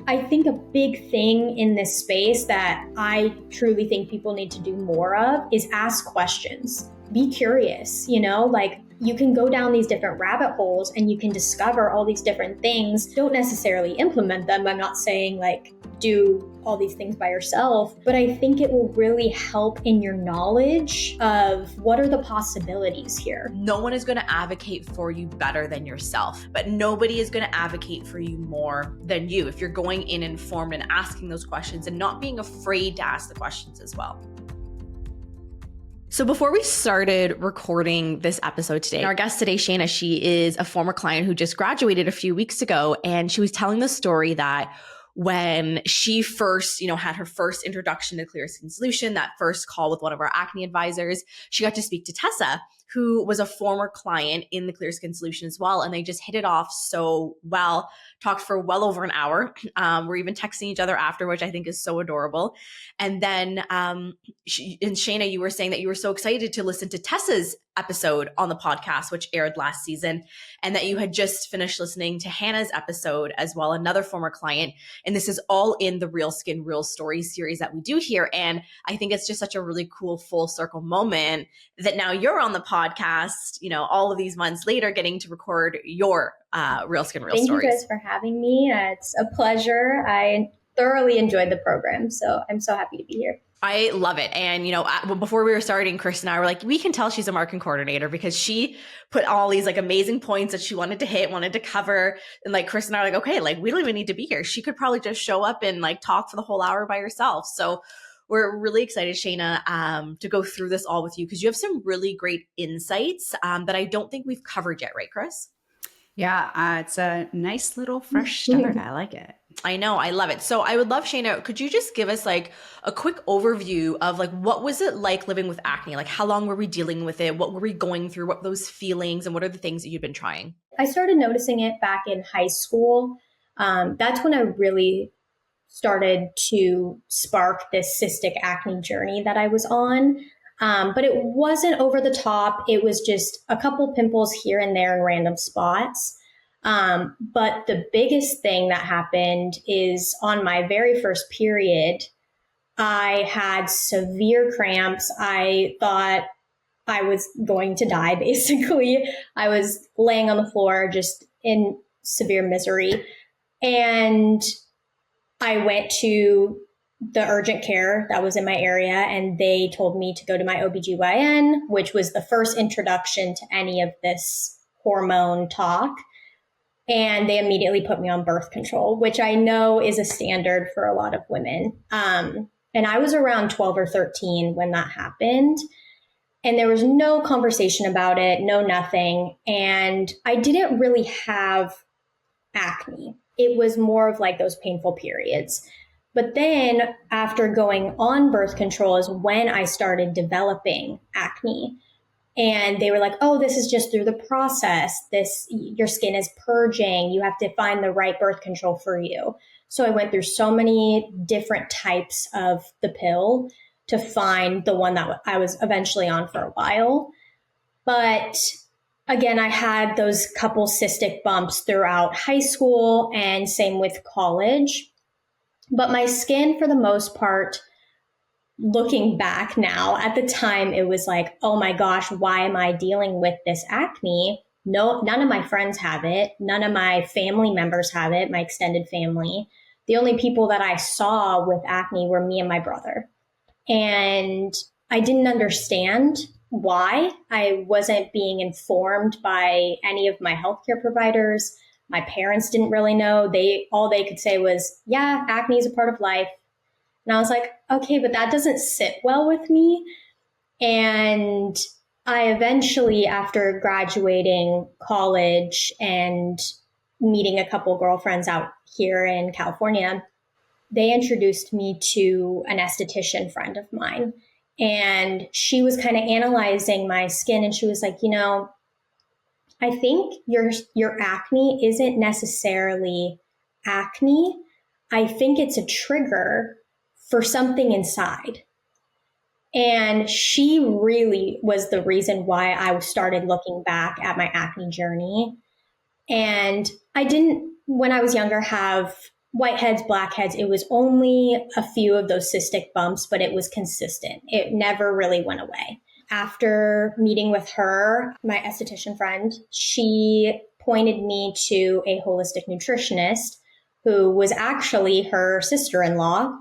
I think a big thing in this space that I truly think people need to do more of is ask questions. Be curious, like you can go down these different rabbit holes and you can discover all these different things. Don't necessarily implement them. I'm not saying like do all these things by yourself, but I think it will really help in your knowledge of what are the possibilities here. No one is going to advocate for you better than yourself, but nobody is going to advocate for you more than you if you're going in informed and asking those questions and not being afraid to ask the questions as well. So before we started recording this episode today, our guest today, Shaina, she is a former client who just graduated a few weeks ago, and she was telling the story that when she first, had her first introduction to Clear Skin Solution, that first call with one of our acne advisors, she got to speak to Tessa, who was a former client in the Clear Skin Solution as well. And they just hit it off so well, talked for well over an hour. We're even texting each other after, which I think is so adorable. And then Shaina, you were saying that you were so excited to listen to Tessa's episode on the podcast, which aired last season, and that you had just finished listening to Hannah's episode as well, another former client. And this is all in the Real Skin, Real Stories series that we do here. And I think it's just such a really cool full circle moment that now you're on the podcast, all of these months later, getting to record your Real Skin, Real Stories. Thank you guys for having me. It's a pleasure. I thoroughly enjoyed the program, so I'm so happy to be here. I love it. And, before we were starting, Cris and I were like, we can tell she's a marketing coordinator because she put all these like amazing points that she wanted to hit, wanted to cover. And like Cris and I are like, okay, like we don't even need to be here. She could probably just show up and like talk for the whole hour by herself. So we're really excited, Shaina, to go through this all with you because you have some really great insights that I don't think we've covered yet, right, Cris? Yeah, it's a nice little fresh start. I like it. I know. I love it. So I would love, Shaina, could you just give us like a quick overview of like, what was it like living with acne? Like how long were we dealing with it? What were we going through? What were those feelings and what are the things that you've been trying? I started noticing it back in high school. That's when I really started to spark this cystic acne journey that I was on. But it wasn't over the top. It was just a couple pimples here and there in random spots. But the biggest thing that happened is on my very first period, I had severe cramps. I thought I was going to die, basically. I was laying on the floor just in severe misery. And I went to the urgent care that was in my area, and they told me to go to my OBGYN, which was the first introduction to any of this hormone talk. And they immediately put me on birth control, which I know is a standard for a lot of women. And I was around 12 or 13 when that happened. And there was no conversation about it, no nothing. And I didn't really have acne. It was more of like those painful periods. But then after going on birth control is when I started developing acne. And they were like, oh, this is just through the process. Your skin is purging. You have to find the right birth control for you. So I went through so many different types of the pill to find the one that I was eventually on for a while. But again, I had those couple cystic bumps throughout high school and same with college. But my skin, for the most part, looking back now, at the time, it was like, oh my gosh, why am I dealing with this acne? No, none of my friends have it. None of my family members have it, my extended family. The only people that I saw with acne were me and my brother. And I didn't understand why. I wasn't being informed by any of my healthcare providers. My parents didn't really know. All they could say was, yeah, acne is a part of life. And I was like, okay, but that doesn't sit well with me. And I eventually, after graduating college and meeting a couple girlfriends out here in California, they introduced me to an esthetician friend of mine. And she was kind of analyzing my skin. And she was like, I think your acne isn't necessarily acne. I think it's a trigger for something inside. And she really was the reason why I started looking back at my acne journey. And I didn't, when I was younger, have whiteheads, blackheads. It was only a few of those cystic bumps, but it was consistent. It never really went away. After meeting with her, my esthetician friend, she pointed me to a holistic nutritionist who was actually her sister-in-law.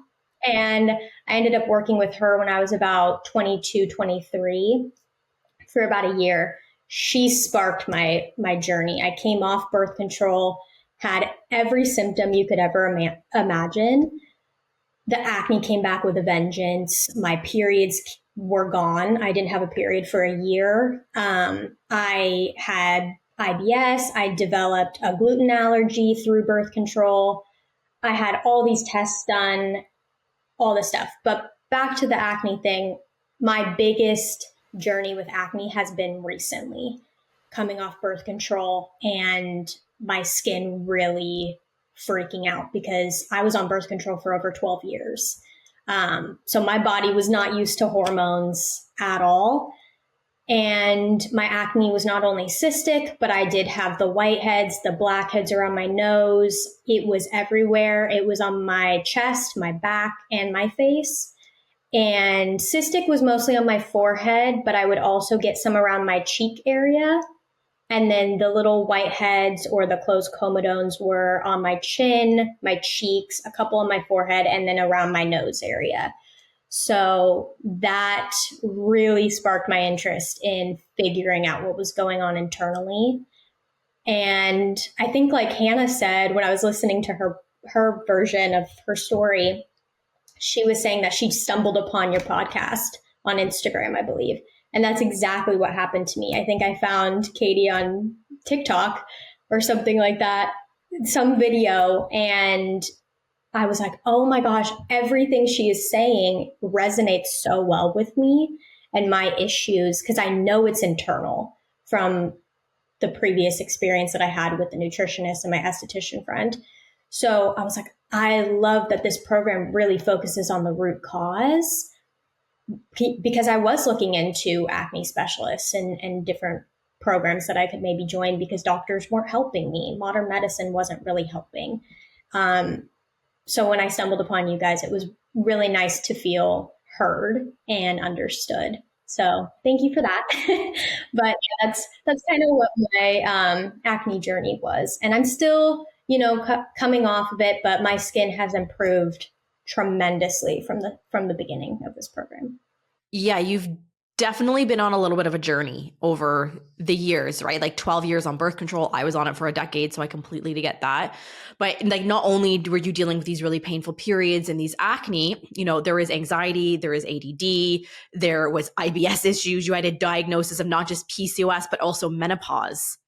And I ended up working with her when I was about 22, 23 for about a year. She sparked my journey. I came off birth control, had every symptom you could ever imagine. The acne came back with a vengeance. My periods were gone. I didn't have a period for a year. I had IBS. I developed a gluten allergy through birth control. I had all these tests done, all this stuff. But back to the acne thing, my biggest journey with acne has been recently, coming off birth control and my skin really freaking out because I was on birth control for over 12 years. So my body was not used to hormones at all. And my acne was not only cystic, but I did have the whiteheads, the blackheads around my nose. It was everywhere. It was on my chest, my back, and my face. And cystic was mostly on my forehead, but I would also get some around my cheek area. And then the little whiteheads or the closed comedones were on my chin, my cheeks, a couple on my forehead, and then around my nose area. So that really sparked my interest in figuring out what was going on internally. And I think, like Hannah said, when I was listening to her version of her story, she was saying that she stumbled upon your podcast on Instagram, I believe. And that's exactly what happened to me. I think I found Katie on TikTok or something like that, some video, and I was like, oh my gosh, everything she is saying resonates so well with me and my issues, because I know it's internal from the previous experience that I had with the nutritionist and my esthetician friend. So I was like, I love that this program really focuses on the root cause, because I was looking into acne specialists and different programs that I could maybe join because doctors weren't helping me. Modern medicine wasn't really helping. So when I stumbled upon you guys, it was really nice to feel heard and understood. So thank you for that. But yeah, that's kind of what my acne journey was. And I'm still, coming off of it, but my skin has improved tremendously from the beginning of this program. Yeah, you've definitely been on a little bit of a journey over the years, right? Like 12 years on birth control. I was on it for a decade, so I completely get that. But like, not only were you dealing with these really painful periods and these acne, there is anxiety, there is ADD, there was IBS issues. You had a diagnosis of not just PCOS, but also menopause.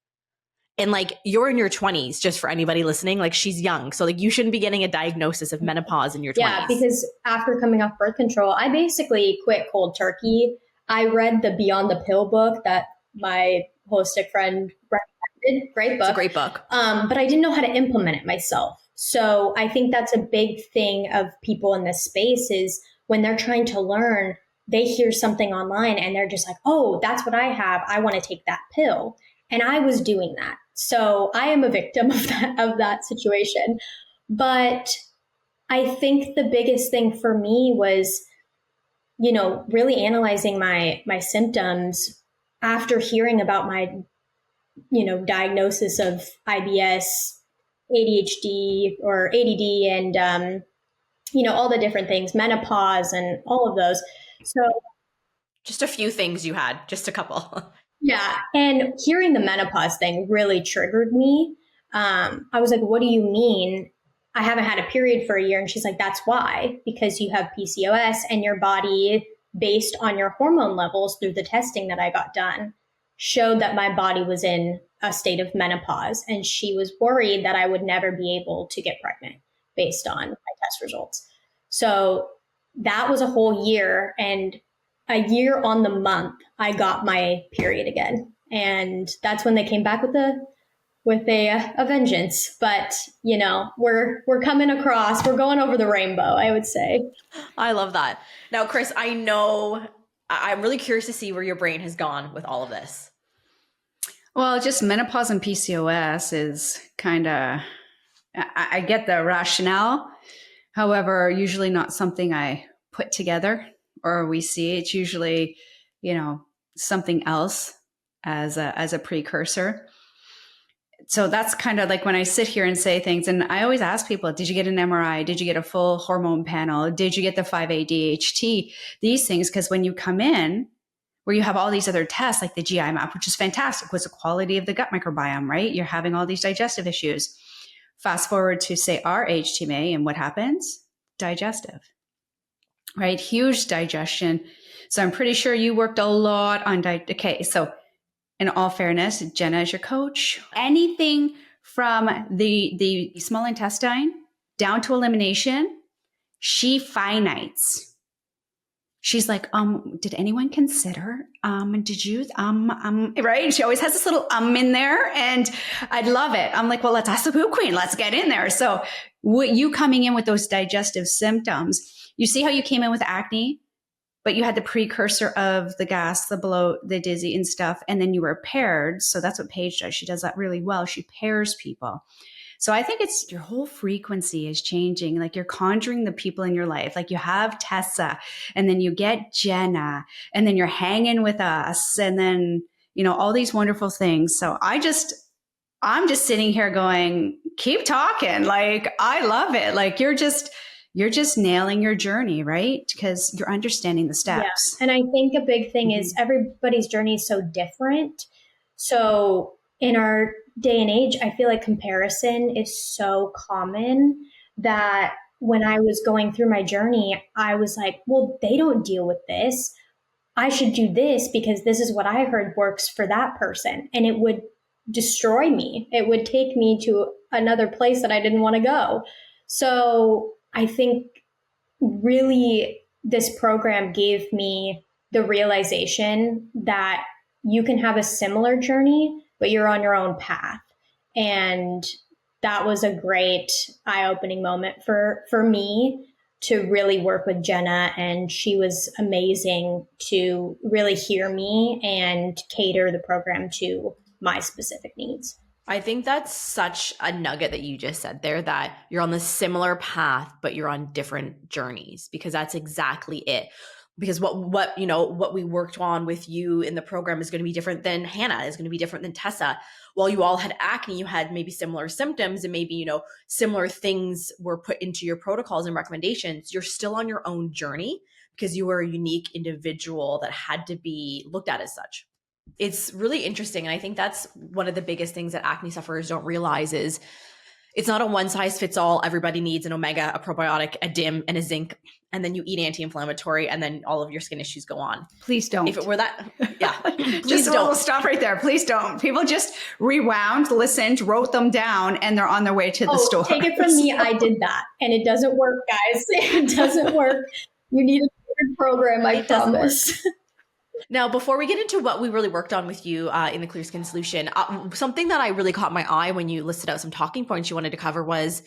And like, you're in your 20s, just for anybody listening, like she's young. So like, you shouldn't be getting a diagnosis of menopause in your 20s. Yeah, because after coming off birth control, I basically quit cold turkey. I read the Beyond the Pill book that my holistic friend recommended. Great book. It's a great book. But I didn't know how to implement it myself. So I think that's a big thing of people in this space is when they're trying to learn, they hear something online and they're just like, oh, that's what I have. I want to take that pill. And I was doing that. So I am a victim of that situation. But I think the biggest thing for me was, really analyzing my symptoms after hearing about my, diagnosis of IBS, ADHD or ADD, and, all the different things, menopause and all of those. So just a few things you had, just a couple. Yeah. And hearing the menopause thing really triggered me. I was like, what do you mean? I haven't had a period for a year. And she's like, that's why, because you have PCOS and your body, based on your hormone levels through the testing that I got done, showed that my body was in a state of menopause. And she was worried that I would never be able to get pregnant based on my test results. So that was a whole year. And a year on the month, I got my period again. And that's when they came back with a vengeance. But, we're coming across, we're going over the rainbow, I would say. I love that. Now, Cris, I know I'm really curious to see where your brain has gone with all of this. Well, just menopause and PCOS is kind of I get the rationale. However, usually not something I put together or we see. It's usually, something else as a precursor. So that's kind of like when I sit here and say things, and I always ask people, did you get an MRI? Did you get a full hormone panel? Did you get the 5-ADHT? These things, because when you come in, where you have all these other tests like the GI map, which is fantastic, what's the quality of the gut microbiome, right? You're having all these digestive issues. Fast forward to say our HTMA, and what happens? Digestive, right? Huge digestion. So I'm pretty sure you worked a lot on okay, so in all fairness, Jenna is your coach. Anything from the small intestine down to elimination, she finites. She's like, did anyone consider? Did you, right? She always has this little in there, and I'd love it. I'm like, well, let's ask the poop queen. Let's get in there. So you coming in with those digestive symptoms, you see how you came in with acne, but you had the precursor of the gas, the bloat, the dizzy and stuff, and then you were paired. So that's what Paige does. She does that really well. She pairs people. So I think it's your whole frequency is changing. Like you're conjuring the people in your life. Like you have Tessa, and then you get Jenna, and then you're hanging with us, and then, all these wonderful things. So I'm just sitting here going, keep talking. Like, I love it. Like you're just nailing your journey, right? Because you're understanding the steps. Yeah. And I think a big thing is everybody's journey is so different. So in our day and age, I feel like comparison is so common that when I was going through my journey, I was like, well, they don't deal with this. I should do this because this is what I heard works for that person. And it would destroy me. It would take me to another place that I didn't want to go. So I think really this program gave me the realization that you can have a similar journey, but you're on your own path. And that was a great eye-opening moment for me to really work with Jenna. And she was amazing to really hear me and cater the program to my specific needs. I think that's such a nugget that you just said there, that you're on the similar path, but you're on different journeys, because that's exactly it. Because what we worked on with you in the program is going to be different than Hannah, is going to be different than Tessa. While you all had acne, you had maybe similar symptoms, and maybe, similar things were put into your protocols and recommendations. You're still on your own journey because you were a unique individual that had to be looked at as such. It's really interesting. And I think that's one of the biggest things that acne sufferers don't realize is it's not a one size fits all. Everybody needs an omega, a probiotic, a DIM, and a zinc. And then you eat anti-inflammatory, and then all of your skin issues go on. Please don't. If it were that, yeah. Please don't. We'll stop right there. Please don't. People just rewound, listened, wrote them down, and they're on their way to the store. Take it from me. I did that. And it doesn't work, guys. It doesn't work. You need a different program, I promise. Now, before we get into what we really worked on with you in the Clear Skin Solution, something that I really caught my eye when you listed out some talking points you wanted to cover was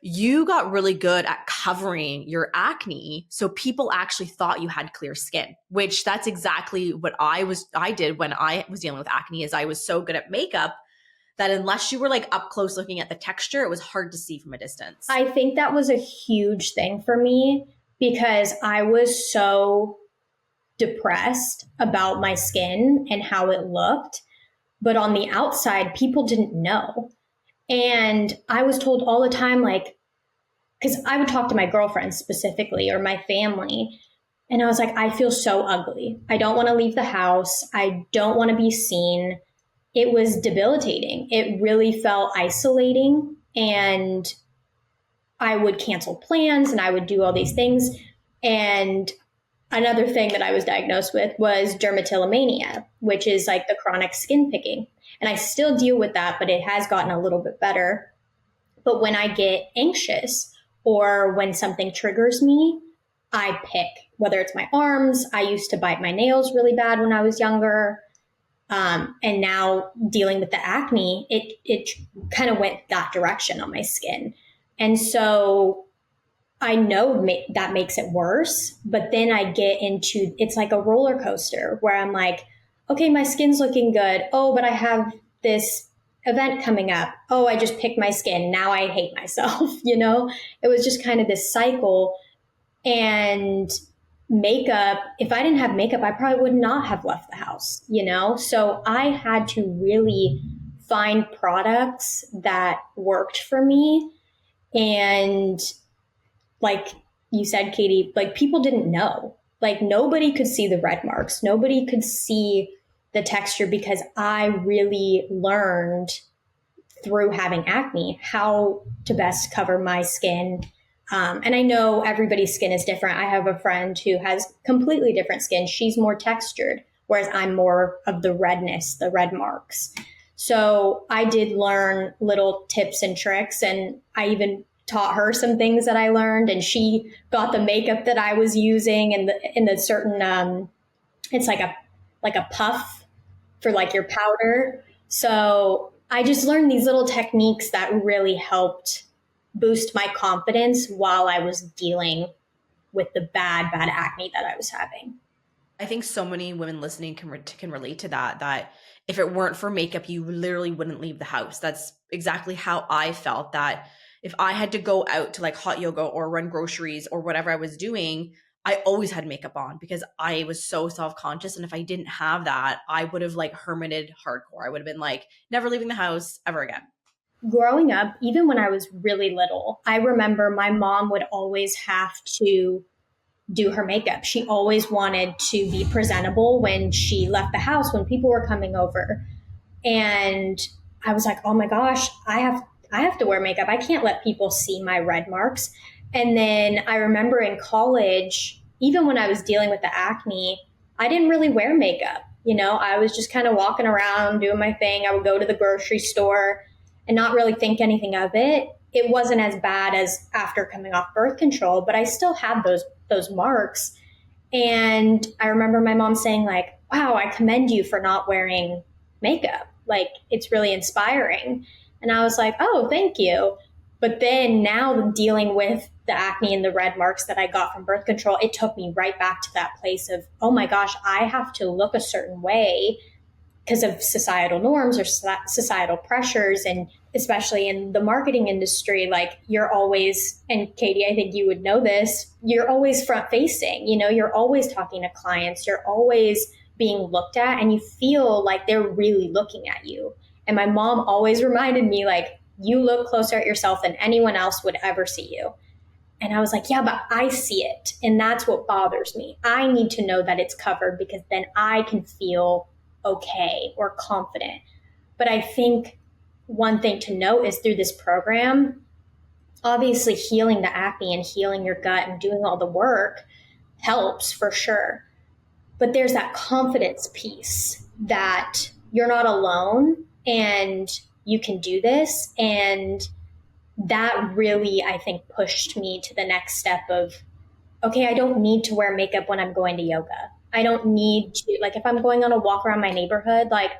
you got really good at covering your acne. So people actually thought you had clear skin, which that's exactly what I did when I was dealing with acne. Is I was so good at makeup that unless you were like up close looking at the texture, it was hard to see from a distance. I think that was a huge thing for me because I was so depressed about my skin and how it looked. But on the outside, people didn't know. And I was told all the time, like, because I would talk to my girlfriends specifically or my family. And I was like, I feel so ugly. I don't want to leave the house. I don't want to be seen. It was debilitating. It really felt isolating. And I would cancel plans and I would do all these things. And another thing that I was diagnosed with was dermatillomania, which is like the chronic skin picking. And I still deal with that, but it has gotten a little bit better. But when I get anxious or when something triggers me, I pick, whether it's my arms. I used to bite my nails really bad when I was younger. And now dealing with the acne, it kind of went that direction on my skin. And so I know that makes it worse, but then I get into, it's like a roller coaster where I'm like, okay, my skin's looking good. Oh, but I have this event coming up. Oh, I just picked my skin. Now I hate myself. It was just kind of this cycle. And makeup, if I didn't have makeup, I probably would not have left the house, So I had to really find products that worked for me. And like you said, Katie, like people didn't know. Like nobody could see the red marks. Nobody could see the texture because I really learned through having acne how to best cover my skin. And I know everybody's skin is different. I have a friend who has completely different skin. She's more textured, whereas I'm more of the redness, the red marks. So I did learn little tips and tricks, and I even taught her some things that I learned, and she got the makeup that I was using and the certain it's like a puff for like your powder. So I just learned these little techniques that really helped boost my confidence while I was dealing with the bad acne that I was having. I think so many women listening can relate to that if it weren't for makeup, you literally wouldn't leave the house. That's exactly how I felt, that if I had to go out to like hot yoga or run groceries or whatever I was doing, I always had makeup on because I was so self-conscious. And if I didn't have that, I would have like hermited hardcore. I would have been like never leaving the house ever again. Growing up, even when I was really little, I remember my mom would always have to do her makeup. She always wanted to be presentable when she left the house, when people were coming over. And I was like, oh my gosh, I have to wear makeup. I can't let people see my red marks. And then I remember in college, even when I was dealing with the acne, I didn't really wear makeup. I was just kind of walking around doing my thing. I would go to the grocery store and not really think anything of it. It wasn't as bad as after coming off birth control, but I still had those marks. And I remember my mom saying like, wow, I commend you for not wearing makeup. Like, it's really inspiring. And I was like, oh, thank you. But then now dealing with the acne and the red marks that I got from birth control, it took me right back to that place of, oh my gosh, I have to look a certain way because of societal norms or societal pressures. And especially in the marketing industry, like you're always, and Katie, I think you would know this, you're always front facing, you're always talking to clients, you're always being looked at, and you feel like they're really looking at you. And my mom always reminded me, like, you look closer at yourself than anyone else would ever see you. And I was like, yeah, but I see it. And that's what bothers me. I need to know that it's covered because then I can feel okay or confident. But I think one thing to note is through this program, obviously healing the acne and healing your gut and doing all the work helps for sure. But there's that confidence piece that you're not alone and you can do this. And that really, I think, pushed me to the next step of, okay, I don't need to wear makeup when I'm going to yoga. I don't need to, like, if I'm going on a walk around my neighborhood, like,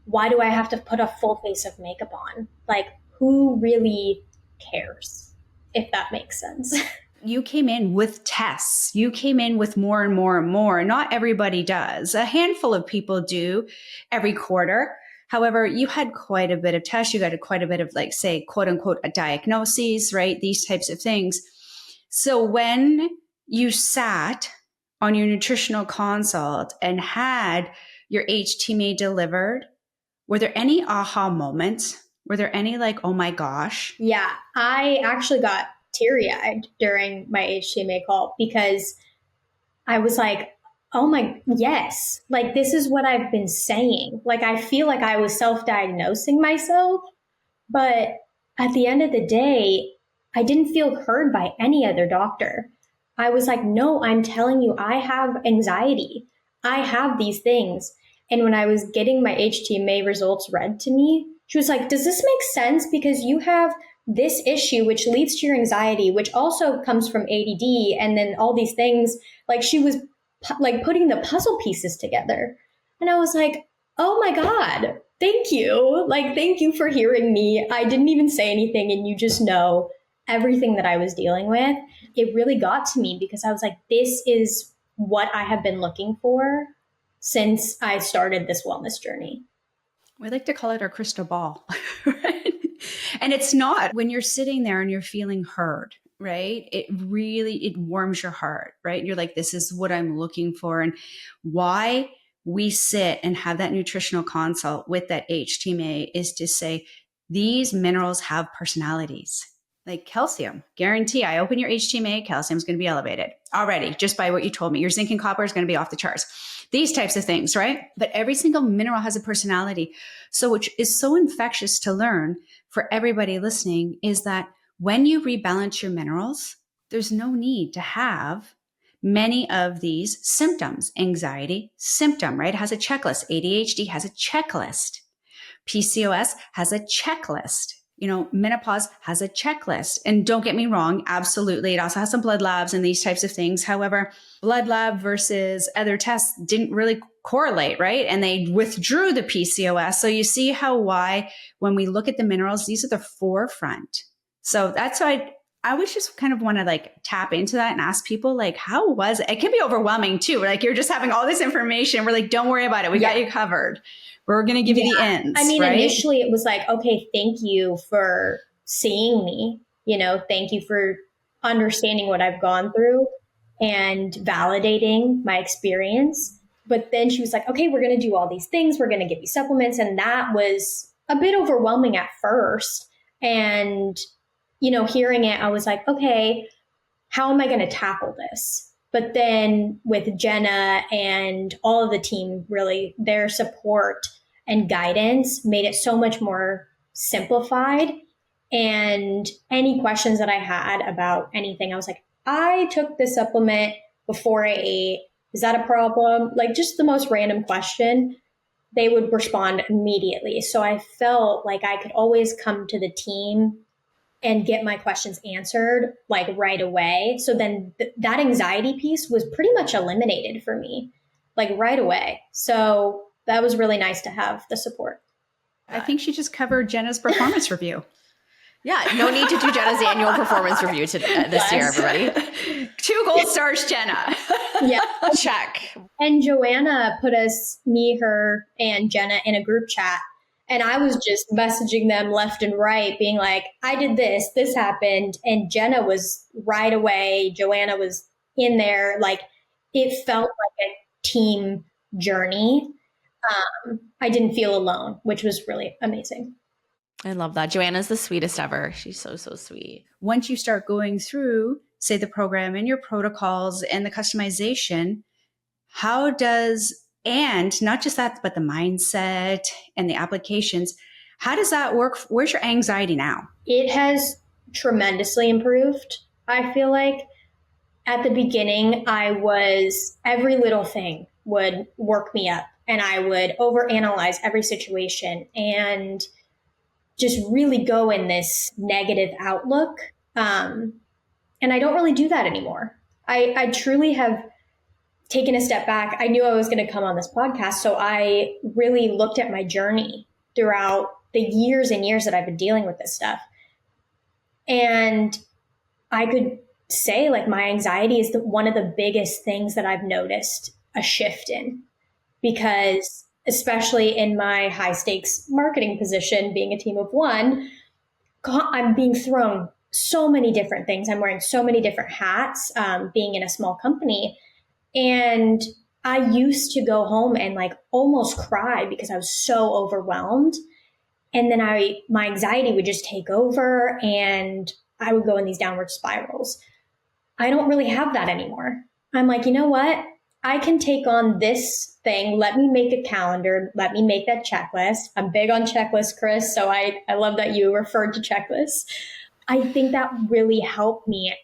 why do I have to put a full face of makeup on? Like, who really cares, if that makes sense? You came in with tests. You came in with more and more and more. Not everybody does. A handful of people do every quarter. However, you had quite a bit of tests. You got quite a bit of, like, say, quote unquote, a diagnoses, right? These types of things. So when you sat on your nutritional consult and had your HTMA delivered, were there any aha moments? Were there any like, oh my gosh? Yeah, I actually got teary-eyed during my HTMA call because I was like, oh my, yes, like this is what I've been saying. Like, I feel like I was self-diagnosing myself, but at the end of the day, I didn't feel heard by any other doctor. I was like, no, I'm telling you, I have anxiety. I have these things. And when I was getting my HTMA results read to me, she was like, does this make sense? Because you have this issue, which leads to your anxiety, which also comes from ADD. And then all these things, like she was like putting the puzzle pieces together. And I was like, oh my God, thank you. Like, thank you for hearing me. I didn't even say anything. And you just know everything that I was dealing with. It really got to me because I was like, this is what I have been looking for since I started this wellness journey. We like to call it our crystal ball, right? And it's not when you're sitting there and you're feeling heard, right? It warms your heart, right? You're like, this is what I'm looking for. And why we sit and have that nutritional consult with that HTMA is to say, these minerals have personalities. Like calcium, guarantee I open your HTMA, calcium is going to be elevated already just by what you told me. Your zinc and copper is going to be off the charts. These types of things, right? But every single mineral has a personality. So which is so infectious to learn for everybody listening is that when you rebalance your minerals, there's no need to have many of these symptoms. Anxiety, symptom, right? Has a checklist. ADHD has a checklist. PCOS has a checklist. Menopause has a checklist. And don't get me wrong, absolutely. It also has some blood labs and these types of things. However, blood lab versus other tests didn't really correlate, right? And they withdrew the PCOS. So you see why when we look at the minerals, these are the forefront. So that's why I would just kind of want to like tap into that and ask people like, how was it? It can be overwhelming too. Like you're just having all this information. We're like, don't worry about it. We got you covered. We're going to give you the ends. I mean, right? Initially it was like, okay, thank you for seeing me. Thank you for understanding what I've gone through and validating my experience. But then she was like, okay, we're going to do all these things. We're going to give you supplements. And that was a bit overwhelming at first. And, hearing it, I was like, okay, how am I going to tackle this? But then with Jenna and all of the team, really, their support and guidance made it so much more simplified. And any questions that I had about anything, I was like, I took this supplement before I ate. Is that a problem? Like just the most random question, they would respond immediately. So I felt like I could always come to the team and get my questions answered like right away. So then that anxiety piece was pretty much eliminated for me, like right away. So that was really nice to have the support. I think she just covered Jenna's performance review. Yeah, no need to do Jenna's annual performance review this year, everybody. 2 gold stars, Jenna. Yeah. Check. And Joanna put me, her, and Jenna in a group chat. And I was just messaging them left and right, being like, I did this happened. And Jenna was right away. Joanna was in there. Like it felt like a team journey. I didn't feel alone, which was really amazing. I love that. Joanna's the sweetest ever. She's so, so sweet. Once you start going through, say, the program and your protocols and the customization, and not just that, but the mindset and the applications, how does that work? Where's your anxiety now? It has tremendously improved. I feel like at the beginning, every little thing would work me up and I would overanalyze every situation and just really go in this negative outlook. And I don't really do that anymore. I truly have taken a step back. I knew I was going to come on this podcast. So I really looked at my journey throughout the years and years that I've been dealing with this stuff. And I could say like my anxiety is one of the biggest things that I've noticed a shift in, because especially in my high stakes marketing position, being a team of one, I'm being thrown so many different things. I'm wearing so many different hats, being in a small company. And I used to go home and like almost cry because I was so overwhelmed. And then my anxiety would just take over and I would go in these downward spirals. I don't really have that anymore. I'm like, you know what? I can take on this thing. Let me make a calendar. Let me make that checklist. I'm big on checklists, Cris. So I love that you referred to checklists. I think that really helped me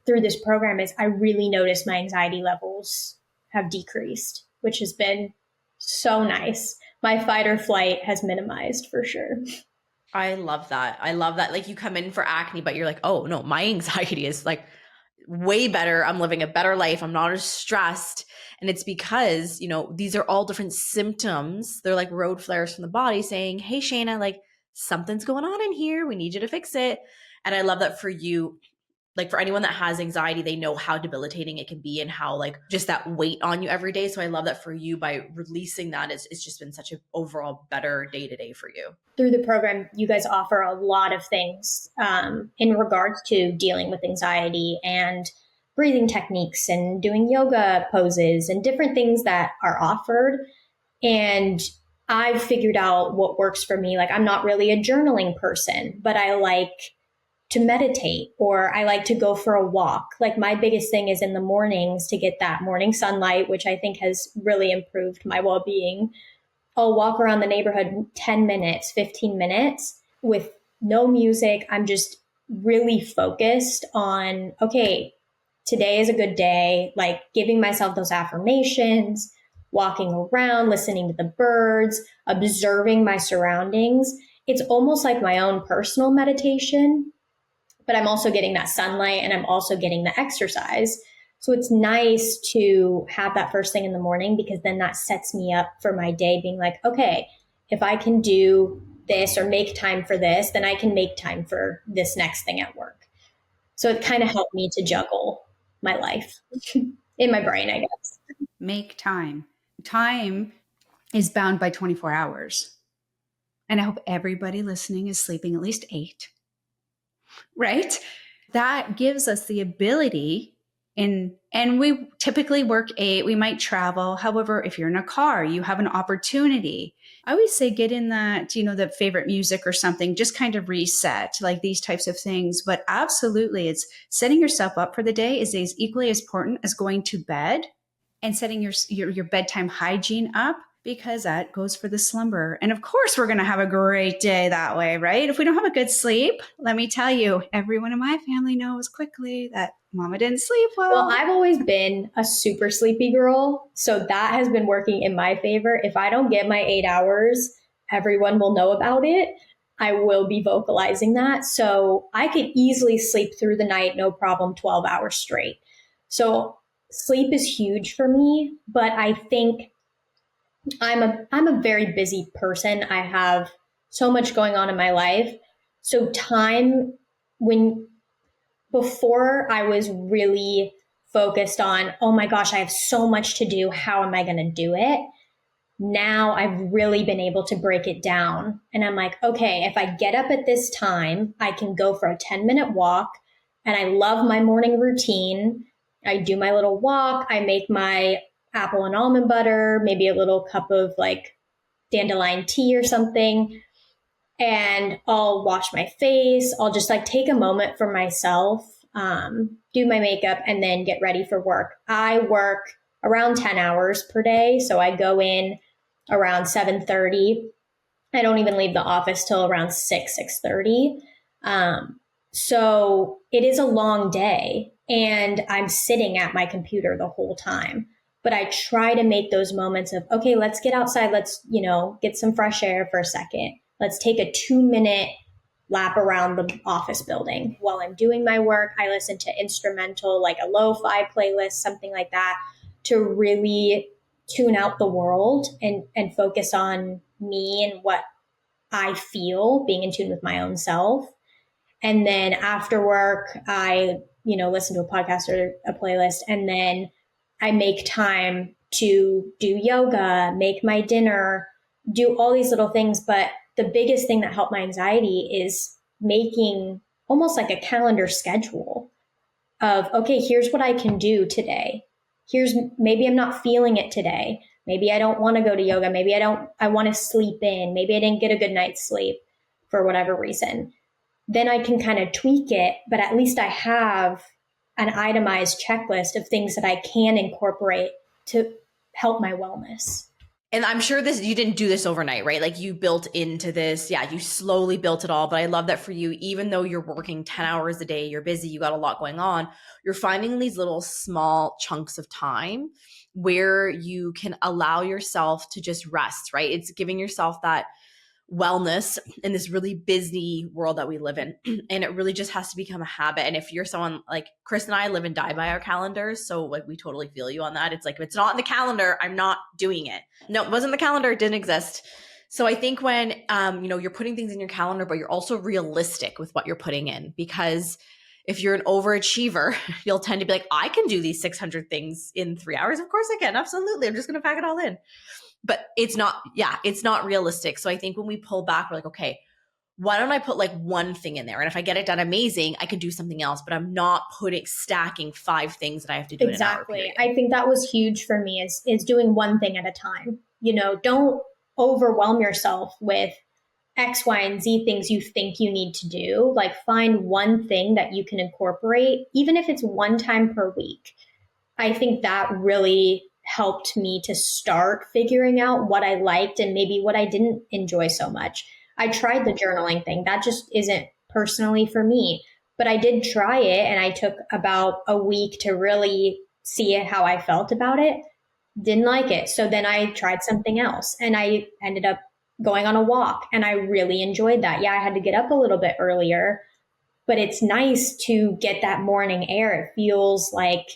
through this program is I really noticed my anxiety levels have decreased, which has been so nice. My fight or flight has minimized for sure. I love that. I love that. Like you come in for acne, but you're like, oh no, my anxiety is like way better. I'm living a better life. I'm not as stressed. And it's because, these are all different symptoms. They're like road flares from the body saying, hey, Shaina, like something's going on in here. We need you to fix it. And I love that for you. like for anyone that has anxiety, they know how debilitating it can be and how like just that weight on you every day. So I love that for you, by releasing that, it's just been such an overall better day to day for you. Through the program, you guys offer a lot of things in regards to dealing with anxiety and breathing techniques and doing yoga poses and different things that are offered. And I've figured out what works for me. Like, I'm not really a journaling person, but I like to meditate, or I like to go for a walk. Like, my biggest thing is in the mornings to get that morning sunlight, which I think has really improved my well-being. I'll walk around the neighborhood 10 minutes, 15 minutes with no music. I'm just really focused on, okay, today is a good day, like giving myself those affirmations, walking around, listening to the birds, observing my surroundings. It's almost like my own personal meditation, but I'm also getting that sunlight and I'm also getting the exercise. So it's nice to have that first thing in the morning, because then that sets me up for my day being like, okay, if I can do this or make time for this, then I can make time for this next thing at work. So it kind of helped me to juggle my life in my brain, I guess. Make time. Time is bound by 24 hours. And I hope everybody listening is sleeping at least 8, right? That gives us the ability, and we typically work 8, we might travel. However, if you're in a car, you have an opportunity. I always say get in that, the favorite music or something, just kind of reset, like these types of things. But absolutely, it's setting yourself up for the day is as equally as important as going to bed and setting your bedtime hygiene up, because that goes for the slumber. And of course, we're going to have a great day that way, right? If we don't have a good sleep, let me tell you, everyone in my family knows quickly that mama didn't sleep well. Well, I've always been a super sleepy girl, so that has been working in my favor. If I don't get my 8 hours, everyone will know about it. I will be vocalizing that. So I could easily sleep through the night, no problem, 12 hours straight. So sleep is huge for me, but I think I'm a very busy person. I have so much going on in my life. So time, before I was really focused on, oh my gosh, I have so much to do. How am I going to do it? Now I've really been able to break it down. And I'm like, okay, if I get up at this time, I can go for a 10-minute walk. And I love my morning routine. I do my little walk. I make my apple and almond butter, maybe a little cup of like dandelion tea or something. And I'll wash my face. I'll just like take a moment for myself, do my makeup, and then get ready for work. I work around 10 hours per day. So I go in around 7:30. I don't even leave the office till around 6:30. So it is a long day, and I'm sitting at my computer the whole time. But I try to make those moments of, okay, let's get outside. Let's, get some fresh air for a second. Let's take a 2-minute lap around the office building. While I'm doing my work, I listen to instrumental, like a lo-fi playlist, something like that, to really tune out the world and focus on me and what I feel, being in tune with my own self. And then after work, I, listen to a podcast or a playlist, and then I make time to do yoga, make my dinner, do all these little things. But the biggest thing that helped my anxiety is making almost like a calendar schedule of, okay, here's what I can do today. Maybe I'm not feeling it today. Maybe I don't want to go to yoga. Maybe I want to sleep in. Maybe I didn't get a good night's sleep for whatever reason. Then I can kind of tweak it, but at least I have an itemized checklist of things that I can incorporate to help my wellness. And I'm sure you didn't do this overnight, right? Like you built into this. Yeah, you slowly built it all. But I love that for you, even though you're working 10 hours a day, you're busy, you got a lot going on, you're finding these little small chunks of time where you can allow yourself to just rest, right? It's giving yourself that wellness in this really busy world that we live in. And it really just has to become a habit. And if you're someone like Cris and I live and die by our calendars, so like we totally feel you on that. It's like, if it's not in the calendar, I'm not doing it. No, it wasn't the calendar. It didn't exist. So I think when, you're putting things in your calendar, but you're also realistic with what you're putting in, because If you're an overachiever, you'll tend to be like, I can do these 600 things in 3 hours. Of course I can. Absolutely. I'm just going to pack it all in. But it's not realistic. So I think when we pull back, we're like, okay, why don't I put like one thing in there? And if I get it done amazing, I can do something else, but I'm not stacking 5 things that I have to do in an hour period. I think that was huge for me is doing one thing at a time. Don't overwhelm yourself with X, Y, and Z things you think you need to do. Like find one thing that you can incorporate, even if it's one time per week. I think that really helped me to start figuring out what I liked and maybe what I didn't enjoy so much. I tried the journaling thing. That just isn't personally for me, but I did try it and I took about a week to really see how I felt about it. Didn't like it. So then I tried something else and I ended up going on a walk and I really enjoyed that. Yeah, I had to get up a little bit earlier, but it's nice to get that morning air. It feels like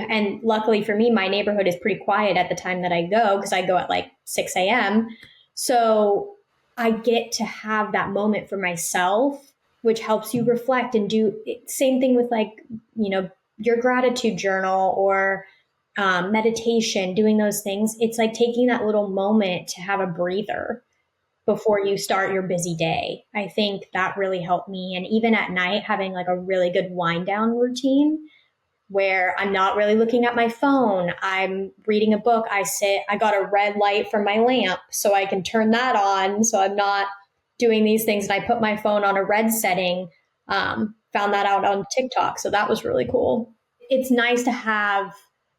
and luckily for me, my neighborhood is pretty quiet at the time that I go because I go at like 6 a.m. So I get to have that moment for myself, which helps you reflect and do same thing with like, your gratitude journal or meditation, doing those things. It's like taking that little moment to have a breather before you start your busy day. I think that really helped me. And even at night, having like a really good wind down routine where I'm not really looking at my phone. I'm reading a book. I got a red light from my lamp so I can turn that on. So I'm not doing these things. And I put my phone on a red setting. Found that out on TikTok. So that was really cool. It's nice to have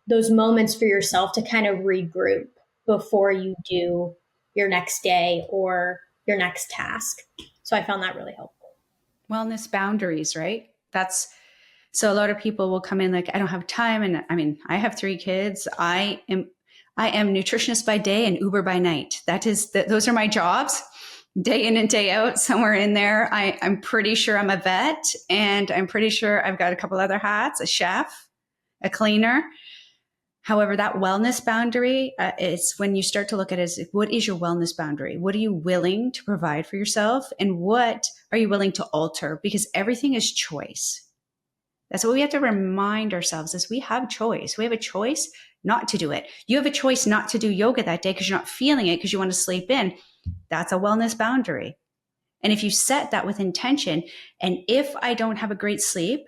those moments for yourself to kind of regroup before you do your next day or your next task. So I found that really helpful. Wellness boundaries, right? So a lot of people will come in like, I don't have time. And I mean, I have 3 kids. I am nutritionist by day and Uber by night. Those are my jobs, day in and day out, somewhere in there. I'm pretty sure I'm a vet and I'm pretty sure I've got a couple other hats, a chef, a cleaner. However, that wellness boundary, it's when you start to look at it as what is your wellness boundary? What are you willing to provide for yourself? And what are you willing to alter? Because everything is choice. That's what we have to remind ourselves is we have choice. We have a choice not to do it. You have a choice not to do yoga that day because you're not feeling it because you want to sleep in. That's a wellness boundary. And if you set that with intention, and if I don't have a great sleep,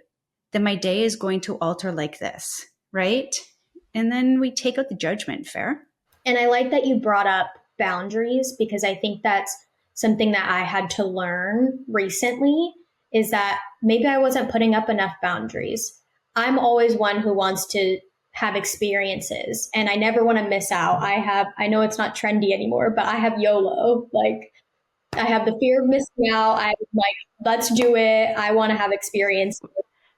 then my day is going to alter like this, right? And then we take out the judgment. Fair? And I like that you brought up boundaries because I think that's something that I had to learn recently is that maybe I wasn't putting up enough boundaries. I'm always one who wants to have experiences and I never want to miss out. I know it's not trendy anymore, but I have YOLO. Like I have the fear of missing out. I'm like, let's do it. I want to have experiences.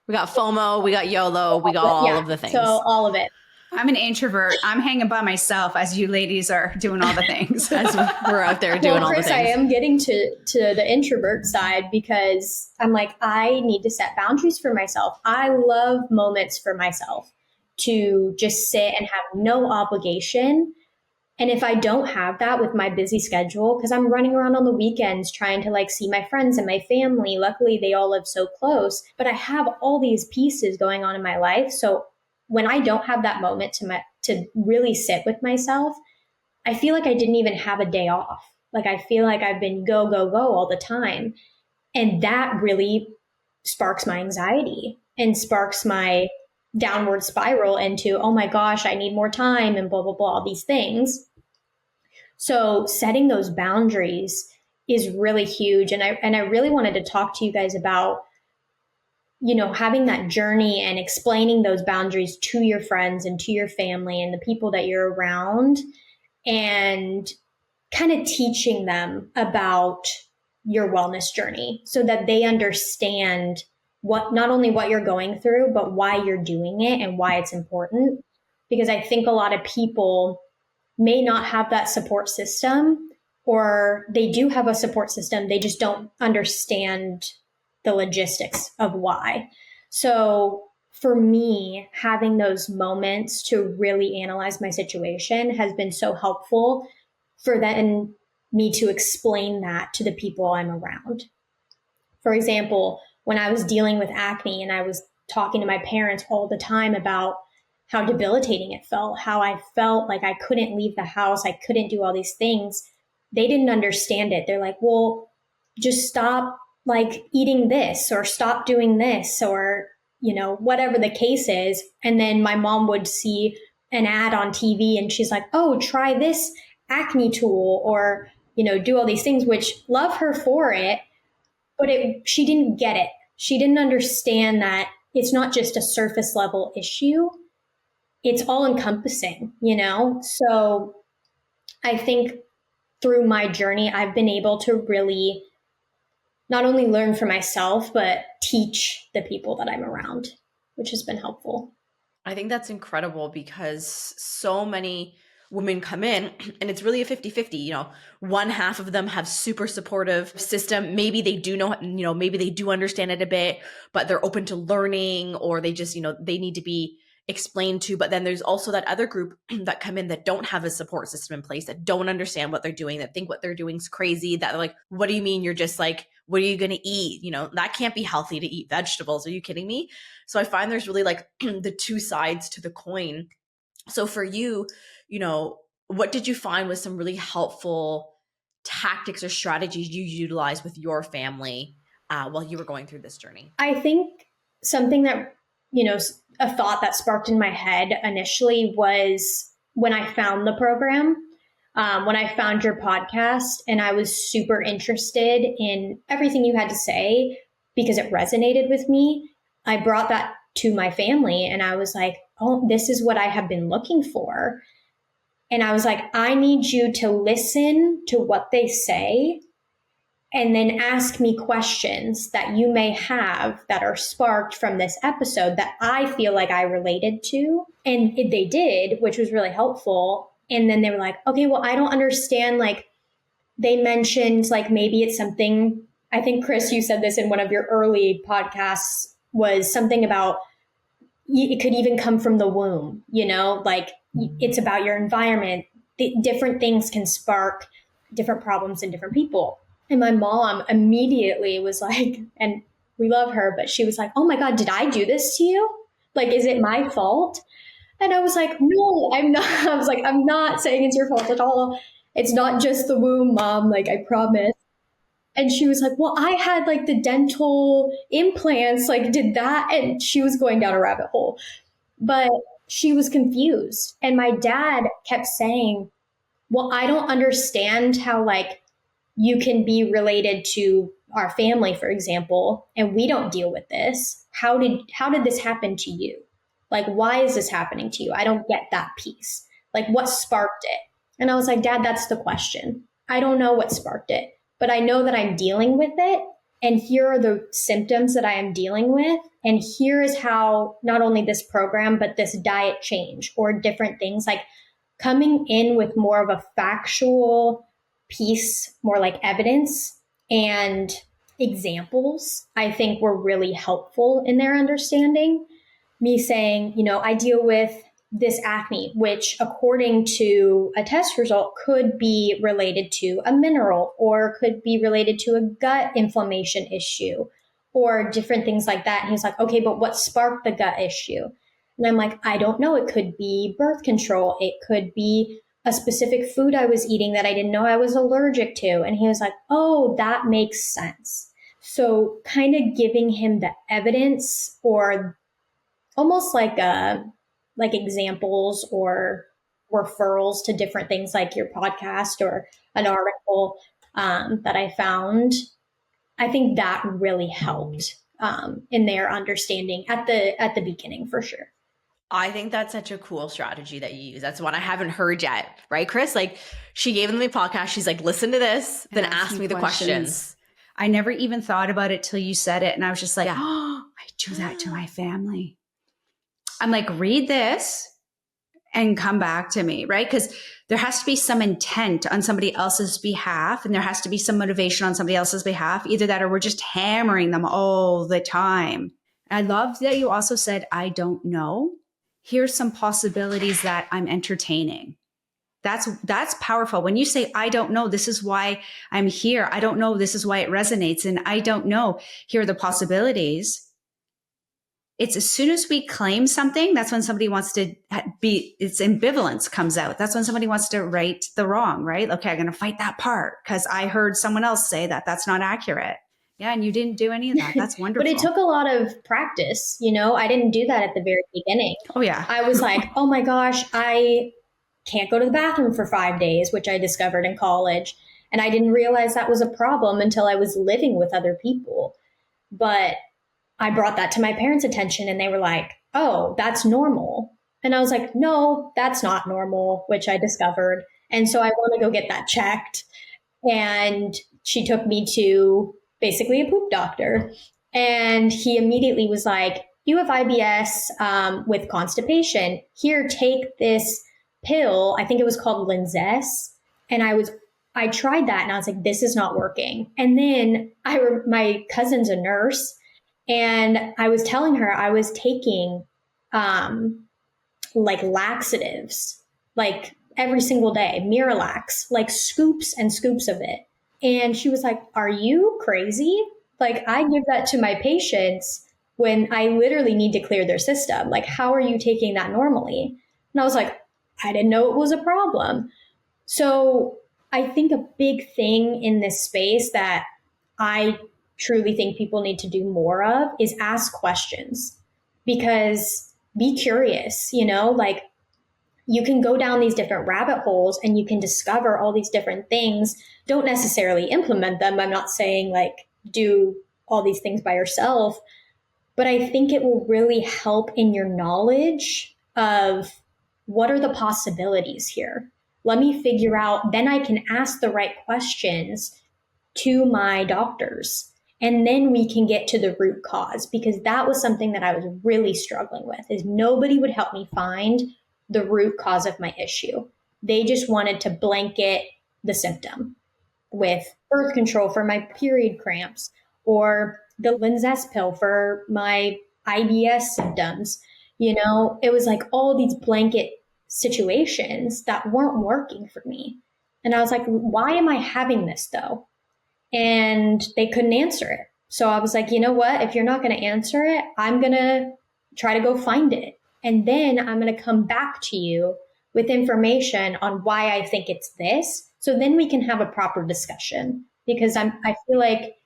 We got FOMO, we got YOLO, we got all of the things. So all of it. I'm an introvert. I'm hanging by myself as you ladies are doing all the things. As we're out there doing all Cris, the things. I am getting to the introvert side because I'm like, I need to set boundaries for myself. I love moments for myself to just sit and have no obligation. And if I don't have that with my busy schedule, because I'm running around on the weekends trying to like see my friends and my family, luckily they all live so close, but I have all these pieces going on in my life. So when I don't have that moment to really sit with myself, I feel like I didn't even have a day off. Like I feel like I've been go, go, go all the time. And that really sparks my anxiety and sparks my downward spiral into, oh my gosh, I need more time and blah, blah, blah, all these things. So setting those boundaries is really huge. And I really wanted to talk to you guys about, having that journey and explaining those boundaries to your friends and to your family and the people that you're around and kind of teaching them about your wellness journey so that they understand not only what you're going through, but why you're doing it and why it's important. Because I think a lot of people may not have that support system, or they do have a support system. They just don't understand the logistics of why. So for me, having those moments to really analyze my situation has been so helpful for me to explain that to the people I'm around. For example, when I was dealing with acne and I was talking to my parents all the time about how debilitating it felt, how I felt like I couldn't leave the house, I couldn't do all these things. They didn't understand it. They're like, well, just stop like eating this or stop doing this or, you know, whatever the case is. And then my mom would see an ad on TV and she's like, oh, try this acne tool or, you know, do all these things, which love her for it. But she didn't get it. She didn't understand that it's not just a surface level issue. It's all encompassing, you know? So I think through my journey, I've been able to really not only learn for myself, but teach the people that I'm around, which has been helpful. I think that's incredible because so many women come in and it's really a 50-50, you know, one half of them have super supportive system. Maybe they do know, you know, maybe they do understand it a bit, but they're open to learning or they just, you know, they need to be explained to. But then there's also that other group that come in that don't have a support system in place, that don't understand what they're doing, that think what they're doing is crazy, that are like, what do you mean you're just like, what are you going to eat? You know, that can't be healthy to eat vegetables. Are you kidding me? So I find there's really like the two sides to the coin. So for you, you know, what did you find was some really helpful tactics or strategies you utilized with your family while you were going through this journey? I think something that, you know, a thought that sparked in my head initially was when I found the program, when I found your podcast, and I was super interested in everything you had to say because it resonated with me. I brought that to my family and I was like, oh, this is what I have been looking for. And I was like, I need you to listen to what they say and then ask me questions that you may have that are sparked from this episode that I feel like I related to. And they did, which was really helpful. And then they were like, okay, well, I don't understand. Like they mentioned, like maybe it's something, I think, Cris, you said this in one of your early podcasts, was something about it could even come from the womb, you know, like it's about your environment. Different things can spark different problems in different people. And my mom immediately was like, and we love her, but she was like, oh my God, did I do this to you? Like, is it my fault? And I was like, no, I'm not. I was like, I'm not saying it's your fault at all. It's not just the womb, Mom. Like, I promise. And she was like, well, I had like the dental implants, like did that. And she was going down a rabbit hole, but she was confused. And my dad kept saying, well, I don't understand how like you can be related to our family, for example, and we don't deal with this. How did this happen to you? Like, why is this happening to you? I don't get that piece. Like, what sparked it? And I was like, Dad, that's the question. I don't know what sparked it, but I know that I'm dealing with it. And here are the symptoms that I am dealing with. And here is how not only this program, but this diet change or different things, like coming in with more of a factual piece, more like evidence and examples, I think were really helpful in their understanding. Me saying, you know, I deal with this acne, which according to a test result could be related to a mineral or could be related to a gut inflammation issue or different things like that. And he's like, okay, but what sparked the gut issue? And I'm like, I don't know. It could be birth control. It could be a specific food I was eating that I didn't know I was allergic to. And he was like, oh, that makes sense. So kind of giving him the evidence or almost like examples or referrals to different things like your podcast or an article that I found. I think that really helped in their understanding at the beginning for sure. I think that's such a cool strategy that you use. That's one I haven't heard yet, right, Cris? Like she gave them the podcast. She's like, listen to this, then ask me the questions. I never even thought about it till you said it. And I was just like, oh, I do that to my family. I'm like, read this and come back to me, right? Because there has to be some intent on somebody else's behalf and there has to be some motivation on somebody else's behalf. Either that or we're just hammering them all the time. I love that you also said, I don't know. Here's some possibilities that I'm entertaining. That's powerful. When you say, I don't know, this is why I'm here. I don't know, this is why it resonates. And I don't know, here are the possibilities. It's as soon as we claim something, that's when somebody wants to it's ambivalence comes out. That's when somebody wants to right the wrong, right? Okay, I'm going to fight that part because I heard someone else say that that's not accurate. Yeah, and you didn't do any of that. That's wonderful. But it took a lot of practice. I didn't do that at the very beginning. Oh, yeah. I was like, oh my gosh, I can't go to the bathroom for 5 days, which I discovered in college. And I didn't realize that was a problem until I was living with other people. But I brought that to my parents' attention and they were like, oh, that's normal. And I was like, no, that's not normal, which I discovered. And so I want to go get that checked. And she took me to basically a poop doctor. And he immediately was like, you have IBS with constipation. Here, take this pill. I think it was called Linzess. And I tried that and I was like, this is not working. And then my cousin's a nurse. And I was telling her I was taking like laxatives, like every single day, Miralax, like scoops and scoops of it. And she was like, are you crazy? Like, I give that to my patients when I literally need to clear their system. Like, how are you taking that normally? And I was like, I didn't know it was a problem. So I think a big thing in this space that I truly think people need to do more of is ask questions, because be curious, like you can go down these different rabbit holes and you can discover all these different things. Don't necessarily implement them. I'm not saying like do all these things by yourself, but I think it will really help in your knowledge of what are the possibilities here. Let me figure out, then I can ask the right questions to my doctors. And then we can get to the root cause, because that was something that I was really struggling with, is nobody would help me find the root cause of my issue. They just wanted to blanket the symptom with birth control for my period cramps or the Linzess pill for my IBS symptoms. It was like all these blanket situations that weren't working for me. And I was like, why am I having this though? And they couldn't answer it. So I was like, you know what? If you're not going to answer it, I'm going to try to go find it. And then I'm going to come back to you with information on why I think it's this. So then we can have a proper discussion, because I feel like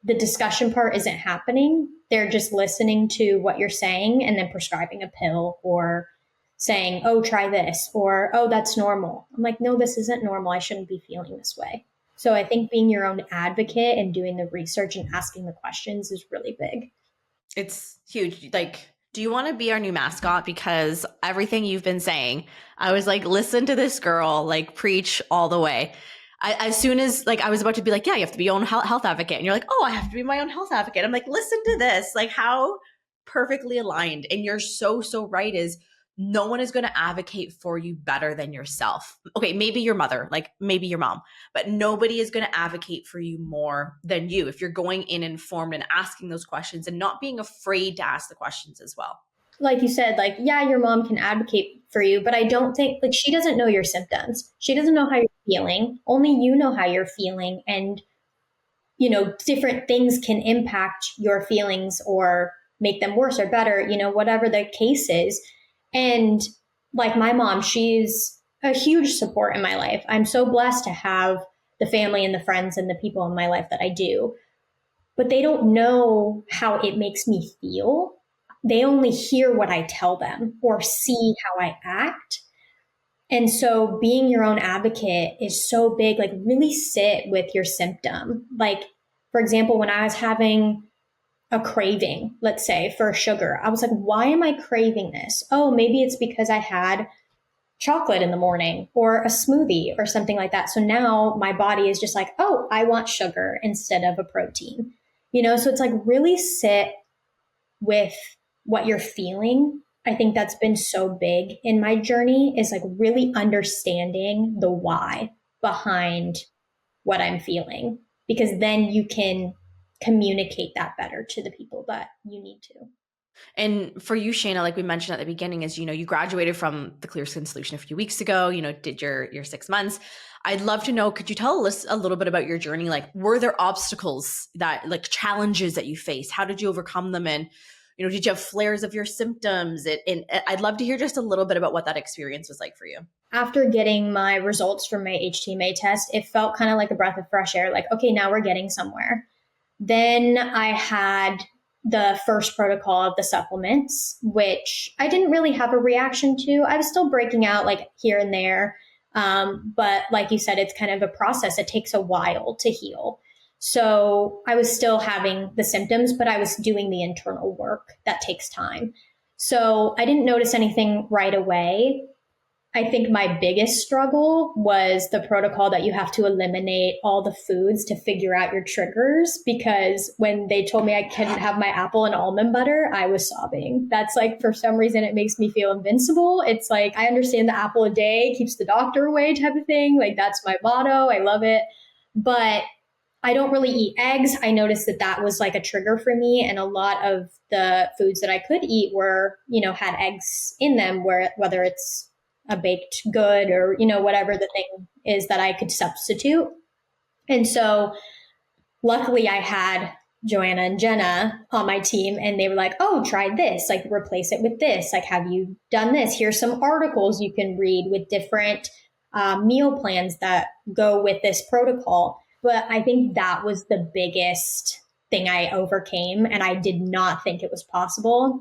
the discussion part isn't happening. They're just listening to what you're saying and then prescribing a pill or saying, oh, try this, or, oh, that's normal. I'm like, no, this isn't normal. I shouldn't be feeling this way. So I think being your own advocate and doing the research and asking the questions is really big. It's huge. Like, do you want to be our new mascot? Because everything you've been saying, I was like, listen to this girl, like preach all the way. As soon as like I was about to be like, yeah, you have to be your own health advocate. And you're like, oh, I have to be my own health advocate. I'm like, listen to this, like how perfectly aligned. And you're so right, is no one is going to advocate for you better than yourself. Okay, maybe your mother, like maybe your mom, but nobody is going to advocate for you more than you if you're going in informed and asking those questions and not being afraid to ask the questions as well. Like you said, like, yeah, your mom can advocate for you, but I don't think, like, she doesn't know your symptoms. She doesn't know how you're feeling. Only you know how you're feeling. And, different things can impact your feelings or make them worse or better, whatever the case is. And like my mom, she's a huge support in my life. I'm so blessed to have the family and the friends and the people in my life that I do, but they don't know how it makes me feel. They only hear what I tell them or see how I act. And so being your own advocate is so big. Like, really sit with your symptom. Like, for example, when I was having a craving, let's say for sugar, I was like, why am I craving this? Oh, maybe it's because I had chocolate in the morning or a smoothie or something like that. So now my body is just like, oh, I want sugar instead of a protein, so it's like really sit with what you're feeling. I think that's been so big in my journey, is like really understanding the why behind what I'm feeling, because then you can communicate that better to the people that you need to. And for you, Shaina, like we mentioned at the beginning, is, you graduated from the Clear Skin Solution a few weeks ago, did your 6 months. I'd love to know, could you tell us a little bit about your journey? Like, were there obstacles like challenges that you faced? How did you overcome them? And, did you have flares of your symptoms? And I'd love to hear just a little bit about what that experience was like for you. After getting my results from my HTMA test, it felt kind of like a breath of fresh air. Like, okay, now we're getting somewhere. Then I had the first protocol of the supplements, which I didn't really have a reaction to. I was still breaking out like here and there. But like you said, it's kind of a process. It takes a while to heal. So I was still having the symptoms, but I was doing the internal work that takes time. So I didn't notice anything right away. I think my biggest struggle was the protocol that you have to eliminate all the foods to figure out your triggers, because when they told me I couldn't have my apple and almond butter, I was sobbing. That's like, for some reason, it makes me feel invincible. It's like, I understand the apple a day keeps the doctor away type of thing. Like, that's my motto. I love it. But I don't really eat eggs. I noticed that that was like a trigger for me. And a lot of the foods that I could eat were, had eggs in them, whether it's a baked good or, whatever the thing is that I could substitute. And so luckily I had Joanna and Jenna on my team, and they were like, oh, try this, like replace it with this. Like, have you done this? Here's some articles you can read with different meal plans that go with this protocol. But I think that was the biggest thing I overcame, and I did not think it was possible.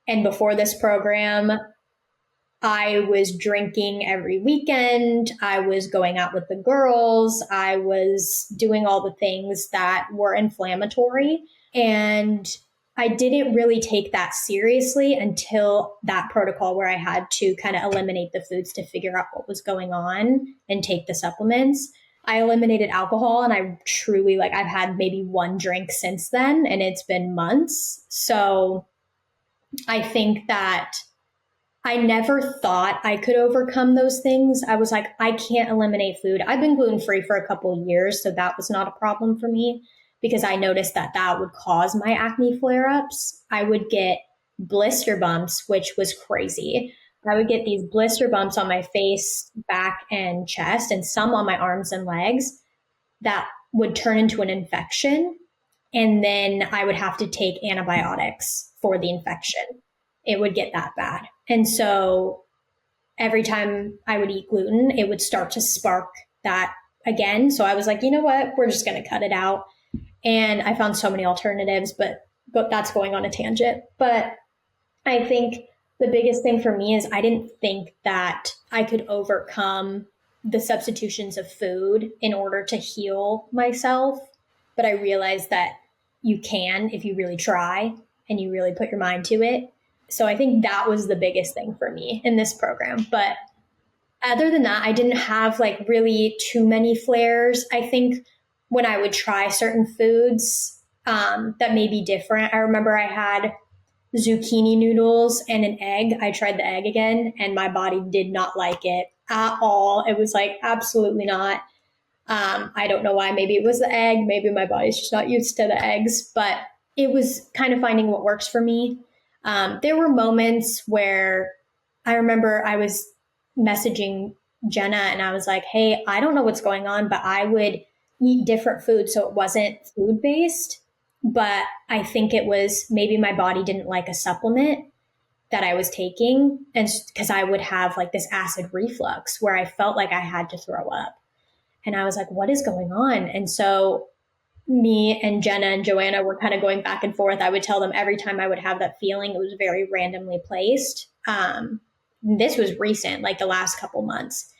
And before this program, I was drinking every weekend. I was going out with the girls. I was doing all the things that were inflammatory. And I didn't really take that seriously until that protocol where I had to kind of eliminate the foods to figure out what was going on and take the supplements. I eliminated alcohol, and I truly, I've had maybe one drink since then, and it's been months. So I think that I never thought I could overcome those things. I was like, I can't eliminate food. I've been gluten-free for a couple of years, so that was not a problem for me, because I noticed that that would cause my acne flare-ups. I would get blister bumps, which was crazy. I would get these blister bumps on my face, back, and chest, and some on my arms and legs that would turn into an infection. And then I would have to take antibiotics for the infection. It would get that bad. And so every time I would eat gluten, it would start to spark that again. So I was like, you know what? We're just going to cut it out. And I found so many alternatives, but that's going on a tangent. But I think the biggest thing for me is I didn't think that I could overcome the substitutions of food in order to heal myself. But I realized that you can if you really try and you really put your mind to it. So I think that was the biggest thing for me in this program. But other than that, I didn't have really too many flares. I think when I would try certain foods that may be different, I remember I had zucchini noodles and an egg. I tried the egg again, and my body did not like it at all. It was absolutely not. I don't know why. Maybe it was the egg. Maybe my body's just not used to the eggs, but it was kind of finding what works for me. There were moments where I remember I was messaging Jenna and I was like, hey, I don't know what's going on, but I would eat different food. So it wasn't food based, but I think it was maybe my body didn't like a supplement that I was taking. And because I would have this acid reflux where I felt like I had to throw up. And I was like, what is going on? And so me and Jenna and Joanna were kind of going back and forth. I would tell them every time I would have that feeling, it was very randomly placed. This was recent, the last couple months.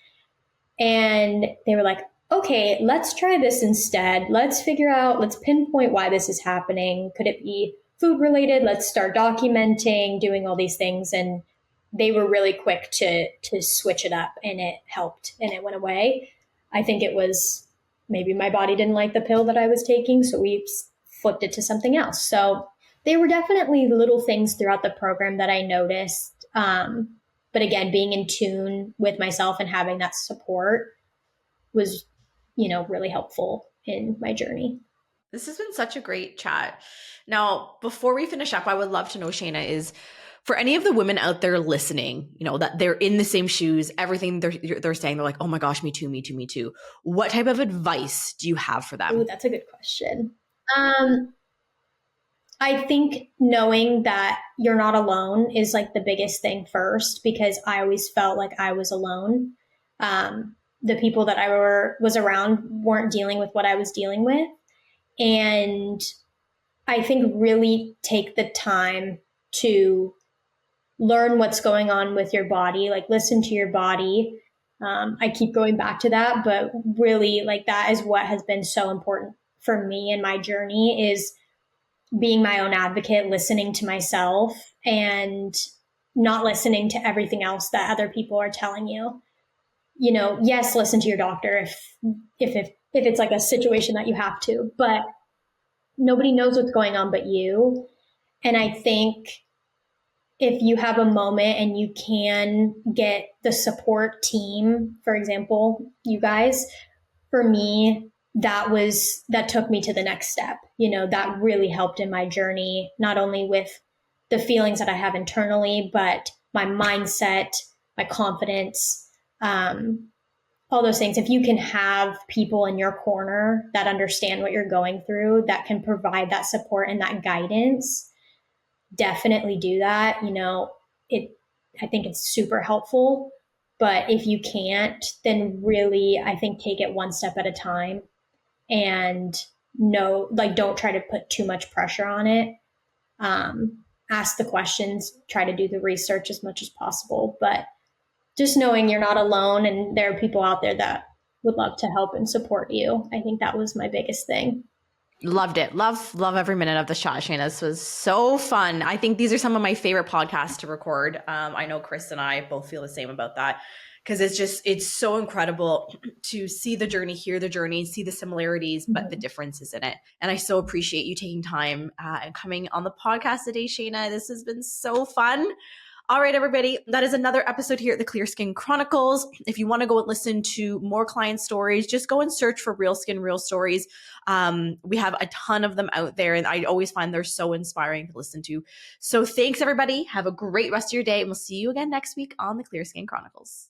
And they were like, okay, let's try this instead. Let's pinpoint why this is happening. Could it be food related? Let's start documenting, doing all these things. And they were really quick to switch it up, and it helped and it went away. I think it was maybe my body didn't like the pill that I was taking, so we flipped it to something else. So they were definitely little things throughout the program that I noticed. But again, being in tune with myself and having that support was, really helpful in my journey. This has been such a great chat. Now, before we finish up, I would love to know, Shaina, is for any of the women out there listening, that they're in the same shoes, everything they're saying, they're like, oh my gosh, me too, me too, me too. What type of advice do you have for them? Ooh, that's a good question. I think knowing that you're not alone is like the biggest thing first, because I always felt like I was alone. The people that I was around weren't dealing with what I was dealing with. And I think really take the time to learn what's going on with your body, like listen to your body. I keep going back to that, but really like that is what has been so important for me in my journey, is being my own advocate, listening to myself and not listening to everything else that other people are telling you. Yes, listen to your doctor if it's like a situation that you have to, but nobody knows what's going on but you. And I think if you have a moment and you can get the support team, for example, you guys, for me, that took me to the next step. That really helped in my journey, not only with the feelings that I have internally, but my mindset, my confidence, all those things. If you can have people in your corner that understand what you're going through, that can provide that support and that guidance, definitely do that. I think it's super helpful. But if you can't, then really, I think take it one step at a time, and don't try to put too much pressure on it. Ask the questions, try to do the research as much as possible, but just knowing you're not alone and there are people out there that would love to help and support you. I think that was my biggest thing. Loved it. Love every minute of the shot, Shaina. This was so fun. I think these are some of my favorite podcasts to record. I know Cris and I both feel the same about that, because it's so incredible to see the journey, hear the journey, see the similarities, but the differences in it. And I so appreciate you taking time and coming on the podcast today, Shaina. This has been so fun. All right, everybody, that is another episode here at the Clear Skin Chronicles. If you want to go and listen to more client stories, just go and search for Real Skin, Real Stories. We have a ton of them out there, and I always find they're so inspiring to listen to. So thanks, everybody. Have a great rest of your day, and we'll see you again next week on the Clear Skin Chronicles.